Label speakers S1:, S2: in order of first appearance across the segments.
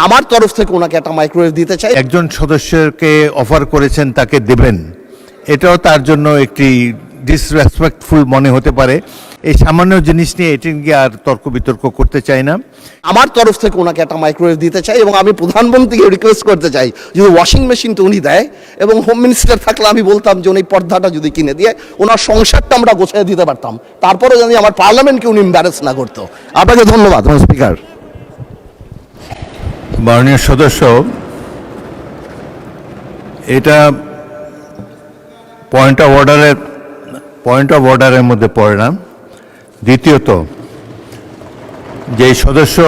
S1: আমার তরফ থেকে ওনাকে একটা মাইক্রোওয়েভ দিতে চাই।
S2: একজন সদস্যকে অফার করেছেন তাকে দেবেন, এটাও তার জন্য একটি ডিসরেসপেক্টফুল মনে হতে পারে। এই সামান্য জিনিস নিয়ে এটি নিয়ে আর তর্ক বিতর্ক করতে চাই না।
S1: আমার তরফ থেকে ওনাকে একটা মাইক্রোওয়েভ দিতে চাই এবং আমি প্রধানমন্ত্রীকে রিকোয়েস্ট করতে চাই যদি ওয়াশিং মেশিনটা উনি দেয়, এবং হোম মিনিস্টার থাকলে আমি বলতাম যে উনি পর্দাটা যদি কিনে দিয়ে ওনার সংসারটা আমরা গোছায় দিতে পারতাম, তারপরে যদি আমার পার্লামেন্টকে উনি এম্বারেস না করতো। আপনাকে ধন্যবাদ স্পিকার।
S2: মাননীয় সদস্য, এটা পয়েন্ট অফ অর্ডারের মধ্যে পড়ে না। দ্বিতীয়ত, যে সদস্য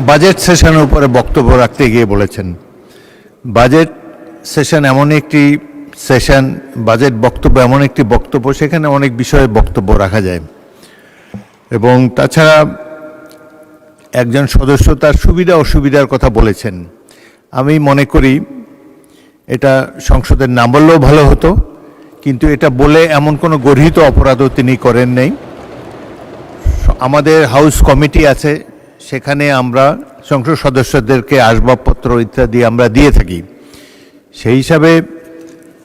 S2: বাজেট সেশনের উপরে বক্তব্য রাখতে গিয়ে বলেছেন, বাজেট সেশন এমন একটি সেশন, বাজেট বক্তব্য এমন একটি বক্তব্য, সেখানে অনেক বিষয়ে বক্তব্য রাখা যায়। এবং তাছাড়া একজন সদস্য তার সুবিধা অসুবিধার কথা বলেছেন। আমি মনে করি এটা সংসদের না বললেও ভালো হতো, কিন্তু এটা বলে এমন কোনো গর্হিত অপরাধও তিনি করেন নাই। আমাদের হাউস কমিটি আছে, সেখানে আমরা সংসদ সদস্যদেরকে আসবাবপত্র ইত্যাদি আমরা দিয়ে থাকি। সেই হিসাবে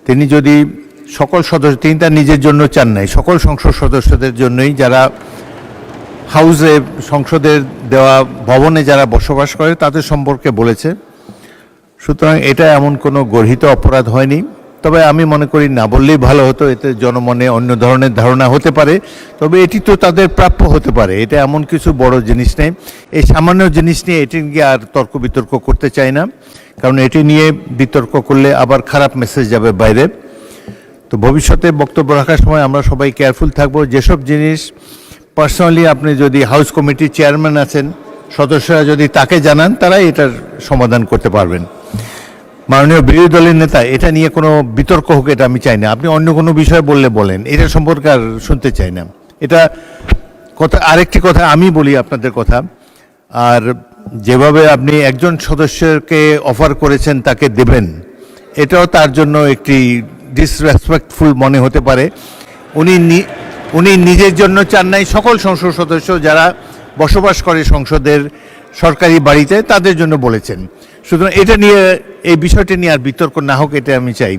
S2: তিনি যদি তিনি তার নিজের জন্য চান নাই, সকল সংসদ সদস্যদের জন্যই, যারা হাউসে সংসদের দেওয়া ভবনে যারা বসবাস করে তাদের সম্পর্কে বলেছে। সুতরাং এটা এমন কোনো গর্হিত অপরাধ হয়নি। তবে আমি মনে করি না বললেই ভালো হতো, এতে জনমনে অন্য ধরনের ধারণা হতে পারে। তবে এটি তো তাদের প্রাপ্য হতে পারে, এটা এমন কিছু বড় জিনিস নেই। এই সামান্য জিনিস নিয়ে এটি নিয়ে আর তর্ক বিতর্ক করতে চাই না, কারণ এটি নিয়ে বিতর্ক করলে আবার খারাপ মেসেজ যাবে বাইরে। তো ভবিষ্যতে বক্তব্য রাখার সময় আমরা সবাই কেয়ারফুল থাকবো। যেসব জিনিস পার্সোনালি আপনি যদি হাউস কমিটির চেয়ারম্যান আছেন, সদস্যরা যদি তাকে জানান, তারাই এটার সমাধান করতে পারবেন। মাননীয় বিরোধী দলের নেতা, এটা নিয়ে কোনো বিতর্ক হোক এটা আমি চাই না। আপনি অন্য কোনো বিষয় বললে বলেন, এটা সম্পর্কে আর শুনতে চাই না। এটা কথা, আরেকটি কথা আমি বলি আপনাদের কথা, আর যেভাবে আপনি একজন সদস্যকে অফার করেছেন তাকে দেবেন, এটাও তার জন্য একটি ডিসরেসপেক্টফুল মনে হতে পারে। উনি নিজের জন্য চান নাই, সকল সংসদ সদস্য যারা বসবাস করে সংসদের সরকারি বাড়িতে তাদের জন্য বলেছেন। সুতরাং এটা নিয়ে, এই বিষয়টি নিয়ে আর বিতর্ক না হোক, এটা আমি চাই।